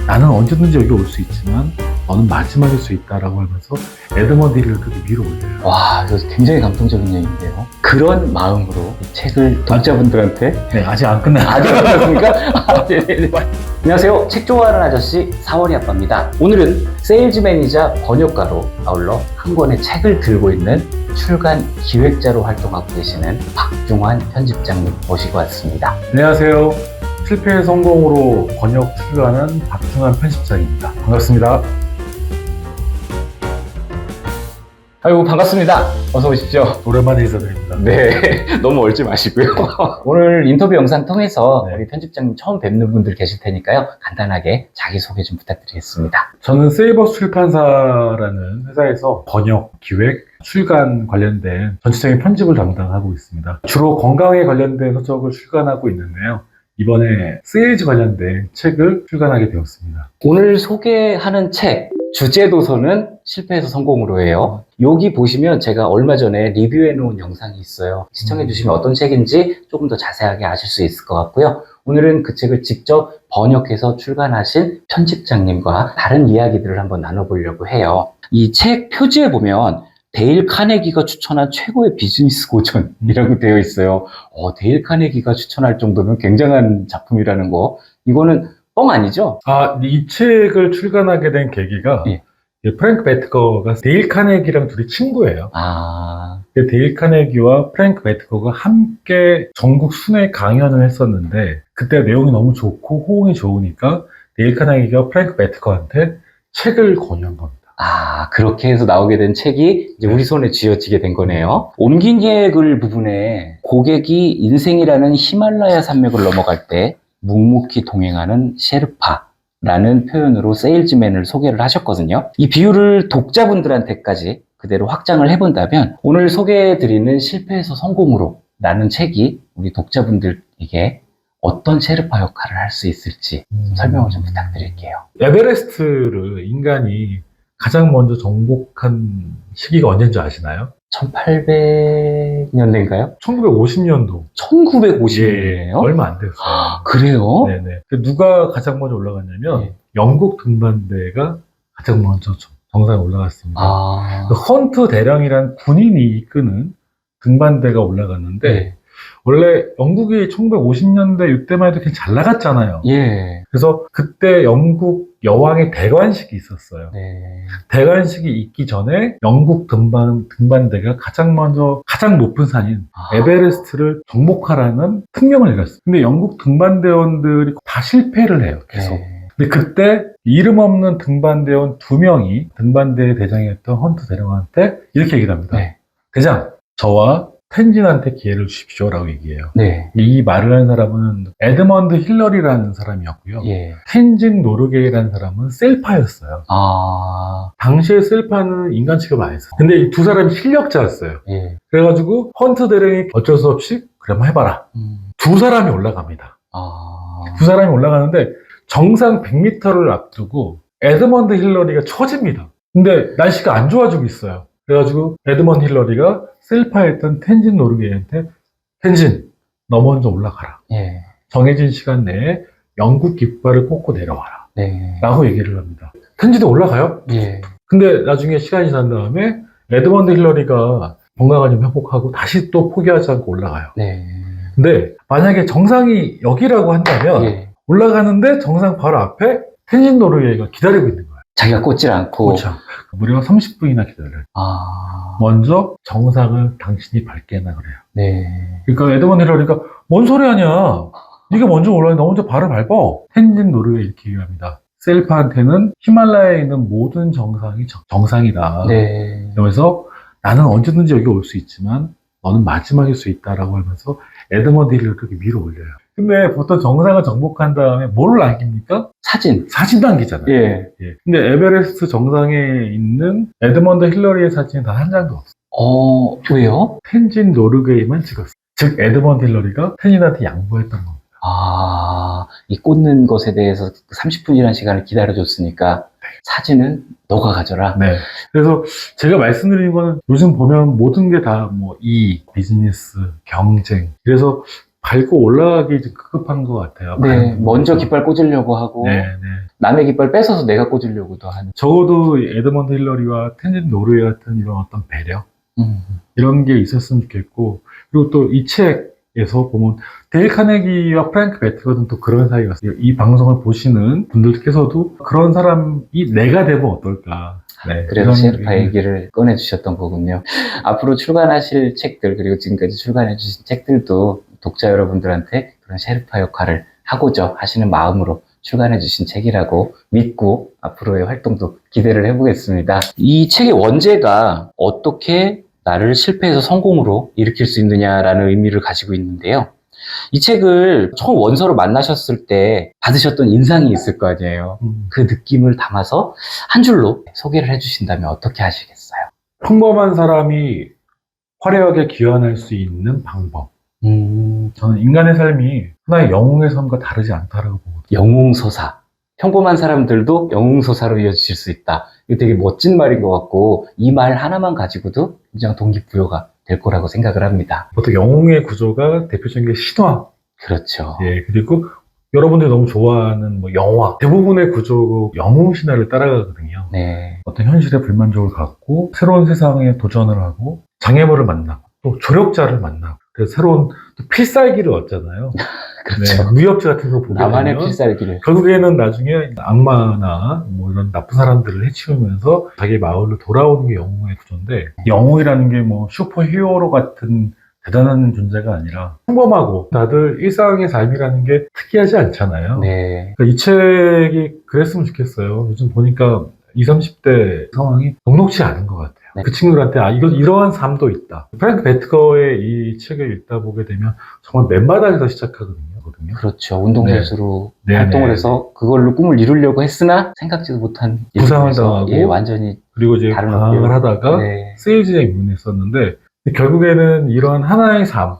나는 언제든지 여기 올 수 있지만 너는 마지막일 수 있다라고 하면서 에드먼드 힐러를 위로 올려요. 와, 이거 굉장히 감동적인 얘기인데요. 그런 마음으로 이 책을 독자분들한테 네, 아직 안 끝났어요. 아직 안 끝났습니까? 아, 네네네. 안녕하세요. 책 좋아하는 아저씨 사월이 아빠입니다. 오늘은 세일즈맨이자 번역가로 아울러 한 권의 책을 들고 있는 출간 기획자로 활동하고 계시는 박중환 편집장님 모시고 왔습니다. 안녕하세요. 실패의 성공으로 번역 출간한 박중환 편집장입니다. 반갑습니다. 아이고, 반갑습니다. 어서 오십시오. 오랜만에 인사드립니다. 네, 너무 얼지 마시고요. 오늘 인터뷰 영상 통해서 네. 우리 편집장님 처음 뵙는 분들 계실 테니까요. 간단하게 자기소개 좀 부탁드리겠습니다. 저는 세이버스 출판사라는 회사에서 번역, 기획, 출간 관련된 전체적인 편집을 담당하고 있습니다. 주로 건강에 관련된 서적을 출간하고 있는데요. 이번에 세일즈 관련된 책을 출간하게 되었습니다. 오늘 소개하는 책 주제 도서는 실패해서 성공으로예요. 여기 보시면 제가 얼마 전에 리뷰해 놓은 영상이 있어요. 시청해 주시면 어떤 책인지 조금 더 자세하게 아실 수 있을 것 같고요. 오늘은 그 책을 직접 번역해서 출간하신 편집장님과 다른 이야기들을 한번 나눠보려고 해요. 이 책 표지에 보면 데일 카네기가 추천한 최고의 비즈니스 고전이라고 되어 있어요. 데일 카네기가 추천할 정도면 굉장한 작품이라는 거. 이거는 뻥 아니죠? 이 책을 출간하게 된 계기가 예. 프랭크 베트거가 데일 카네기랑 둘이 친구예요. 데일 카네기와 프랭크 베트거가 함께 전국 순회 강연을 했었는데 그때 내용이 너무 좋고 호응이 좋으니까 데일 카네기가 프랭크 베트거한테 책을 권유한 겁니다. 그렇게 해서 나오게 된 책이 이제 우리 손에 쥐어지게 된 거네요. 옮긴 계획을 부분에 고객이 인생이라는 히말라야 산맥을 넘어갈 때 묵묵히 동행하는 셰르파라는 표현으로 세일즈맨을 소개를 하셨거든요. 이 비유를 독자분들한테까지 그대로 확장을 해본다면 오늘 소개해드리는 실패해서 성공으로 라는 책이 우리 독자분들에게 어떤 셰르파 역할을 할 수 있을지 설명을 좀 부탁드릴게요. 에베레스트를 인간이 가장 먼저 정복한 시기가 언제인지 아시나요? 1800년대인가요? 1950년도. 1950년이에요? 얼마 안 됐어요. 그래요? 네네. 누가 가장 먼저 올라갔냐면 예. 영국 등반대가 가장 먼저 정상에 올라갔습니다. 그 헌트 대령이란 군인이 이끄는 등반대가 올라갔는데 네. 원래 영국이 1950년대 이때만 해도 굉장히 잘 나갔잖아요. 예. 그래서 그때 영국 여왕의 대관식이 있었어요. 네. 대관식이 있기 전에 영국 등반대가 가장 높은 산인 에베레스트를 정복하라는 특명을 내렸어요. 근데 영국 등반대원들이 다 실패를 해요, 계속. 네. 근데 그때 이름 없는 등반대원 2명이 등반대의 대장이었던 헌트 대령한테 이렇게 얘기를 합니다. 네. 대장, 저와 텐진한테 기회를 주십시오라고 얘기해요. 네. 이 말을 한 사람은 에드먼드 힐러리라는 사람이었고요. 예. 텐진 노르게이라는 사람은 셀파였어요. 당시에 셀파는 인간 취급을 안 했어요. 근데 이 두 사람이 실력자였어요. 예. 그래가지고 헌트 대령이 어쩔 수 없이 그래 한번 해봐라. 두 사람이 올라갑니다. 두 사람이 올라가는데 정상 100m를 앞두고 에드먼드 힐러리가 처집니다. 근데 날씨가 안 좋아지고 있어요. 그래가지고 에드먼드 힐러리가 셀파였던 텐진 노르게이한테 텐진, 너 먼저 올라가라. 예. 정해진 시간 내에 영국 깃발을 꽂고 내려와라. 네. 라고 얘기를 합니다. 텐진도 올라가요. 예. 근데 나중에 시간이 지난 다음에 에드먼드 힐러리가 건강을 좀 회복하고 다시 또 포기하지 않고 올라가요. 네. 근데 만약에 정상이 여기라고 한다면 예. 올라가는데 정상 바로 앞에 텐진 노르게이가 기다리고 있는 거예요. 자기가 꽂질 않고. 그렇죠. 무려 30분이나 기다려요. 먼저 정상을 당신이 밟게나 그래요. 네. 그러니까 에드먼드 힐러리가 뭔 소리 하냐. 네가 먼저 올라가. 너 먼저 발을 밟아. 텐진 노르게이 이렇게 얘기합니다. 셀파한테는 히말라야에 있는 모든 정상이 정상이다. 네. 그러면서 나는 언제든지 여기 올 수 있지만 너는 마지막일 수 있다라고 하면서 에드먼드 힐러를 그렇게 위로 올려요. 근데 보통 정상을 정복한 다음에 뭐를 남깁니까? 사진 남기잖아요. 예. 근데 에베레스트 정상에 있는 에드먼드 힐러리의 사진이 단 한 장도 없어요. 왜요? 텐진 노르게이만 찍었어요. 즉 에드먼드 힐러리가 텐진한테 양보했던 겁니다. 이 꽂는 것에 대해서 30분이라는 시간을 기다려줬으니까 사진은 너가 가져라. 네. 그래서 제가 말씀드리는 거는 요즘 보면 모든 게 다 비즈니스, 경쟁. 그래서 밟고 올라가기 좀 급급한 것 같아요. 네, 먼저 깃발 꽂으려고 하고 네, 네. 남의 깃발 뺏어서 내가 꽂으려고도 하는. 적어도 에드먼드 힐러리와 텐진 노르웨이 같은 이런 어떤 배려 이런 게 있었으면 좋겠고, 그리고 또 이 책에서 보면 데일 카네기와 프랭크 베트거든 또 그런 사이가 있어요. 이 방송을 보시는 분들께서도 그런 사람이 내가 되면 어떨까. 네, 그래서 이런 셰르파 얘기를 꺼내주셨던 거군요. 앞으로 출간하실 책들, 그리고 지금까지 출간해주신 책들도 독자 여러분들한테 그런 셰르파 역할을 하고자 하시는 마음으로 출간해주신 책이라고 믿고 앞으로의 활동도 기대를 해보겠습니다. 이 책의 원제가 어떻게 나를 실패에서 성공으로 일으킬 수 있느냐라는 의미를 가지고 있는데요. 이 책을 처음 원서로 만나셨을 때 받으셨던 인상이 있을 거 아니에요. 그 느낌을 담아서 한 줄로 소개를 해주신다면 어떻게 하시겠어요? 평범한 사람이 화려하게 기여할 수 있는 방법. 저는 인간의 삶이 하나의 영웅의 삶과 다르지 않다라고 보거든요. 영웅서사. 평범한 사람들도 영웅서사로 이어지실 수 있다. 이거 되게 멋진 말인 것 같고 이 말 하나만 가지고도 굉장히 동기부여가 될 거라고 생각을 합니다. 보통 영웅의 구조가 대표적인 게 신화. 그렇죠. 예, 그리고 여러분들이 너무 좋아하는 뭐 영화. 대부분의 구조 영웅 신화를 따라가거든요. 네. 어떤 현실에 불만족을 갖고 새로운 세상에 도전을 하고 장애물을 만나고 또 조력자를 만나고 그래서 새로운 또 필살기를 얻잖아요. 그렇죠. 네, 무협지 같은 거 보게 나만의 되면 필살기를. 결국에는 나중에 악마나 뭐 이런 나쁜 사람들을 해치우면서 자기 마을로 돌아오는 게 영웅의 구조인데, 영웅이라는 게 뭐 슈퍼 히어로 같은 대단한 존재가 아니라 평범하고 다들 일상의 삶이라는 게 특이하지 않잖아요. 네. 그러니까 이 책이 그랬으면 좋겠어요. 요즘 보니까 20, 30대 상황이 녹록지 않은 것 같아요. 네. 그 친구들한테 이러한 삶도 있다. 프랭크 베트거의 이 책을 읽다 보게 되면 정말 맨바닥에서 시작하거든요. 그렇죠. 운동선수로 네. 활동을 네. 해서 그걸로 꿈을 이루려고 했으나 생각지도 못한 부상을 일에서, 당하고 예, 완전히 그리고 이제 다른 방황을 업계로. 하다가 네. 세일즈에 입문했었는데 결국에는 이러한 하나의 삶,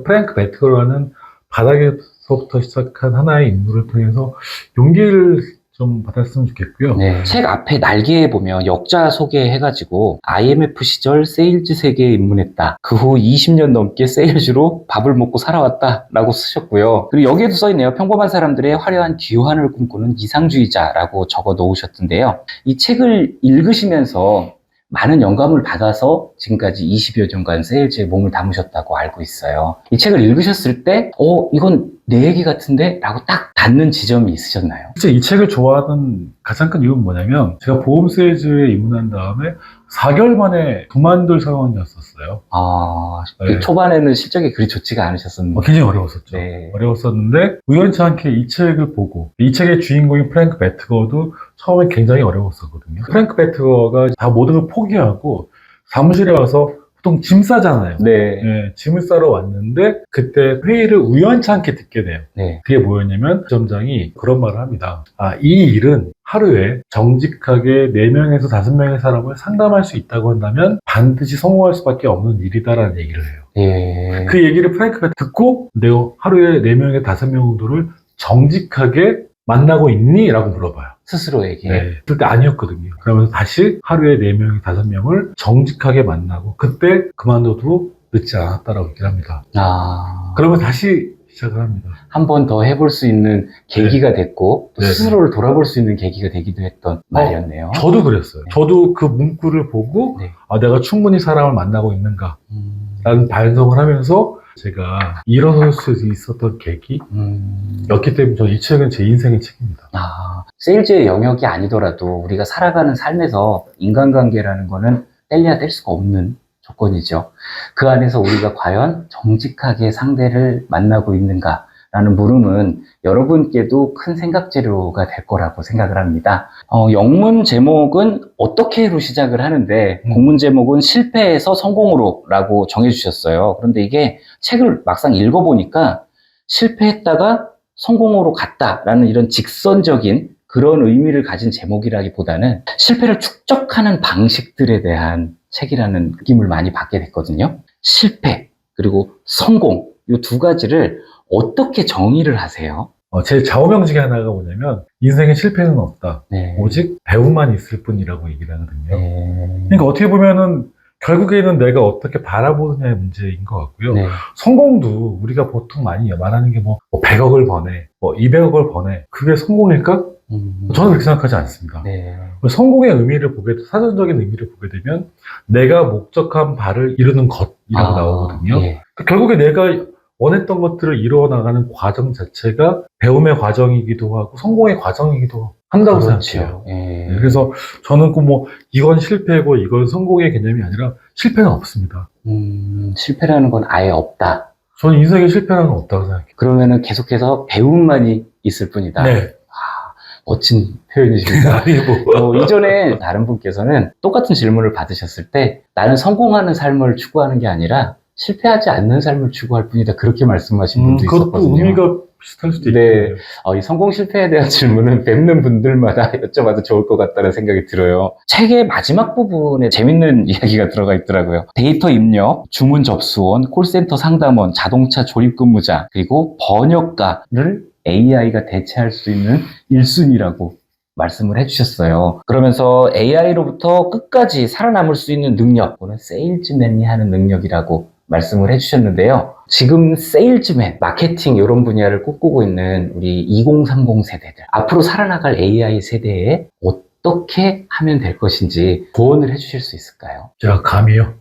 프랭크 베트거라는 바닥에서부터 시작한 하나의 인물을 통해서 용기를 좀 받았으면 좋겠고요. 네. 책 앞에 날개에 보면 역자 소개해가지고 IMF 시절 세일즈 세계에 입문했다. 그 후 20년 넘게 세일즈로 밥을 먹고 살아왔다 라고 쓰셨고요. 그리고 여기에도 써있네요. 평범한 사람들의 화려한 귀환을 꿈꾸는 이상주의자라고 적어 놓으셨던데요. 이 책을 읽으시면서 많은 영감을 받아서 지금까지 20여 년간 세일즈에 몸을 담으셨다고 알고 있어요. 이 책을 읽으셨을 때 이건 내 얘기 같은데? 라고 딱 닿는 지점이 있으셨나요? 진짜 이 책을 좋아하는 가장 큰 이유는 뭐냐면 제가 보험 세일즈에 입문한 다음에 4개월 만에 그만둘 상황이었었어요. 그 초반에는 실적이 그리 좋지가 않으셨었는데. 굉장히 어려웠었죠. 네. 어려웠었는데 우연치 않게 이 책을 보고 이 책의 주인공인 프랭크 베트거도 처음에 굉장히 어려웠었거든요. 프랭크 베트거가 다 모든 걸 포기하고 사무실에 와서 보통 짐 싸잖아요. 네. 네, 짐을 싸러 왔는데 그때 회의를 우연치 않게 듣게 돼요. 네. 그게 뭐였냐면 점장이 그런 말을 합니다. 이 일은 하루에 정직하게 4명에서 5명의 사람을 상담할 수 있다고 한다면 반드시 성공할 수밖에 없는 일이다라는 얘기를 해요. 예. 그 얘기를 프랭크가 듣고 내가 하루에 4명에서 5명 정도를 정직하게 만나고 있니? 라고 물어봐요. 스스로에게. 네. 그때 아니었거든요. 그러면서 다시 하루에 4명에서 5명을 정직하게 만나고 그때 그만둬도 늦지 않았다라고 얘기를 합니다. 그러면 다시 시작을 합니다. 한 번 더 해볼 수 있는 계기가 됐고 또 네. 스스로를 돌아볼 수 있는 계기가 되기도 했던 말이었네요. 저도 그랬어요. 저도 그 문구를 보고 네. 내가 충분히 사람을 만나고 있는가 라는 반성을 하면서 제가 일어설 수 있었던 계기였기 때문에 저는 이 책은 제 인생의 책입니다. 세일즈의 영역이 아니더라도 우리가 살아가는 삶에서 인간관계라는 거는 뗄래야 뗄 수가 없는 조건이죠. 그 안에서 우리가 과연 정직하게 상대를 만나고 있는가라는 물음은 여러분께도 큰 생각재료가 될 거라고 생각을 합니다. 영문 제목은 어떻게로 시작을 하는데 공문 제목은 실패에서 성공으로 라고 정해주셨어요. 그런데 이게 책을 막상 읽어보니까 실패했다가 성공으로 갔다라는 이런 직선적인 그런 의미를 가진 제목이라기보다는 실패를 축적하는 방식들에 대한 책이라는 느낌을 많이 받게 됐거든요. 실패 그리고 성공 이 두 가지를 어떻게 정의를 하세요? 제 좌우명징이 하나가 뭐냐면 인생에 실패는 없다. 네. 오직 배움만 있을 뿐이라고 얘기를 하거든요. 네. 그러니까 어떻게 보면은 결국에는 내가 어떻게 바라보느냐의 문제인 것 같고요. 네. 성공도 우리가 보통 많이 말하는 게 뭐 100억을 버네, 뭐 200억을 버네. 그게 성공일까? 저는 그렇게 생각하지 않습니다. 네. 성공의 의미를 보게, 사전적인 의미를 보게 되면 내가 목적한 바를 이루는 것이라고 나오거든요. 예. 결국에 내가 원했던 것들을 이루어 나가는 과정 자체가 배움의 과정이기도 하고 성공의 과정이기도 한다고 생각해요. 예. 네, 그래서 저는 꼭 뭐 이건 실패고 이건 성공의 개념이 아니라 실패는 없습니다. 실패라는 건 아예 없다. 저는 인생에 실패라는 건 없다고 생각해요. 그러면은 계속해서 배움만이 있을 뿐이다. 네. 멋진 표현이십니다. 아니 뭐. 이전에 다른 분께서는 똑같은 질문을 받으셨을 때 나는 성공하는 삶을 추구하는 게 아니라 실패하지 않는 삶을 추구할 뿐이다. 그렇게 말씀하신 분도 그것도 있었거든요. 의미가 비슷할 수도 네. 있고. 이 성공 실패에 대한 질문은 뵙는 분들마다 여쭤봐도 좋을 것 같다는 생각이 들어요. 책의 마지막 부분에 재밌는 이야기가 들어가 있더라고요. 데이터 입력, 주문 접수원, 콜센터 상담원, 자동차 조립 근무자, 그리고 번역가를 AI가 대체할 수 있는 1순위라고 말씀을 해주셨어요. 그러면서 AI로부터 끝까지 살아남을 수 있는 능력, 그거는 세일즈맨이 하는 능력이라고 말씀을 해주셨는데요. 지금 세일즈맨, 마케팅 이런 분야를 꿈꾸고 있는 우리 2030 세대들, 앞으로 살아나갈 AI 세대에 어떻게 하면 될 것인지 조언을 해주실 수 있을까요? 제가 감이요.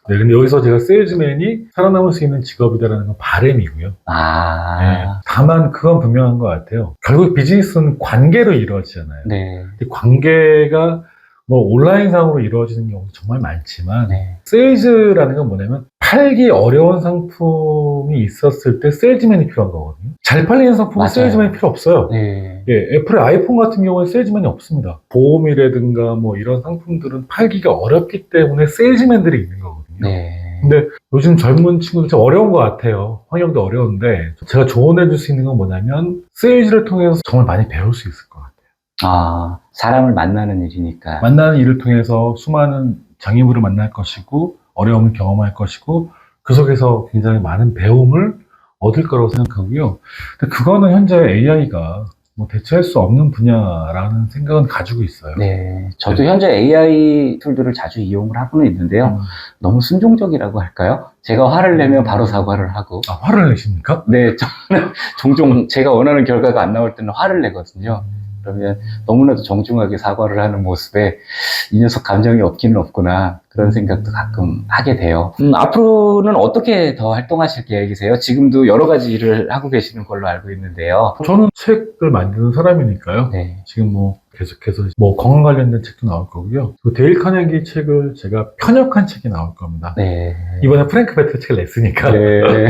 네, 근데 여기서 제가 세일즈맨이 살아남을 수 있는 직업이다라는 건 바람이고요. 네, 다만 그건 분명한 것 같아요. 결국 비즈니스는 관계로 이루어지잖아요. 네. 관계가 뭐 온라인상으로 이루어지는 경우도 정말 많지만 네. 세일즈라는 건 뭐냐면 팔기 어려운 상품이 있었을 때 세일즈맨이 필요한 거거든요. 잘 팔리는 상품은 맞아요. 세일즈맨이 필요 없어요. 네. 예, 애플의 아이폰 같은 경우는 세일즈맨이 없습니다. 보험이라든가 뭐 이런 상품들은 팔기가 어렵기 때문에 세일즈맨들이 있는 거거든요. 네. 근데 요즘 젊은 친구들 좀 어려운 것 같아요. 환경도 어려운데 제가 조언해 줄 수 있는 건 뭐냐면 세일즈를 통해서 정말 많이 배울 수 있을 것 같아요. 사람을 만나는 일이니까. 만나는 일을 통해서 수많은 장애물을 만날 것이고 어려움을 경험할 것이고 그 속에서 굉장히 많은 배움을 얻을 거라고 생각하고요. 근데 그거는 현재 AI가 뭐 대체할 수 없는 분야라는 생각은 가지고 있어요. 네, 저도 현재 AI 툴들을 자주 이용을 하고는 있는데요. 너무 순종적이라고 할까요? 제가 화를 내면 바로 사과를 하고. 화를 내십니까? 네, 저는 종종 제가 원하는 결과가 안 나올 때는 화를 내거든요. 그러면 너무나도 정중하게 사과를 하는 모습에 이 녀석 감정이 없기는 없구나 그런 생각도 가끔 하게 돼요. 앞으로는 어떻게 더 활동하실 계획이세요? 지금도 여러 가지 일을 하고 계시는 걸로 알고 있는데요. 저는 책을 만드는 사람이니까요. 네. 지금 뭐 계속해서 뭐 건강 관련된 책도 나올 거고요. 그 데일 카네기 책을 제가 편역한 책이 나올 겁니다. 네. 이번에 프랭크 베트 책을 냈으니까. 네.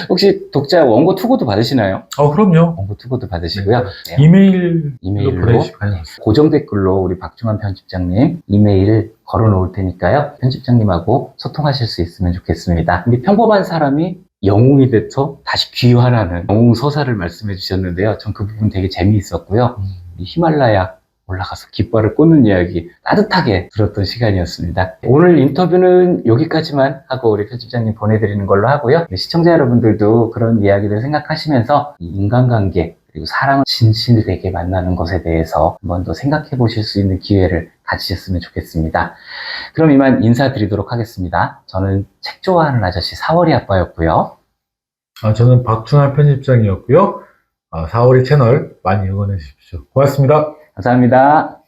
혹시 독자 원고 투고도 받으시나요? 그럼요. 원고 투고도 받으시고요. 네. 이메일로 보내주시면 가능합니다. 고정 댓글로 우리 박중환 편집장님 이메일 걸어 놓을 테니까요. 편집장님하고 소통하실 수 있으면 좋겠습니다. 근데 평범한 사람이 영웅이 돼서 다시 귀환하는 영웅 서사를 말씀해 주셨는데요. 전 그 부분 되게 재미있었고요. 히말라야 올라가서 깃발을 꽂는 이야기 따뜻하게 들었던 시간이었습니다. 오늘 인터뷰는 여기까지만 하고 우리 편집장님 보내드리는 걸로 하고요. 시청자 여러분들도 그런 이야기를 생각하시면서 이 인간관계 그리고 사람을 진실되게 만나는 것에 대해서 한번 더 생각해 보실 수 있는 기회를 가지셨으면 좋겠습니다. 그럼 이만 인사드리도록 하겠습니다. 저는 책 좋아하는 아저씨 4월이 아빠였고요. 저는 박중환 편집장이었고요. 4월이 채널 많이 응원해 주십시오. 고맙습니다. 감사합니다.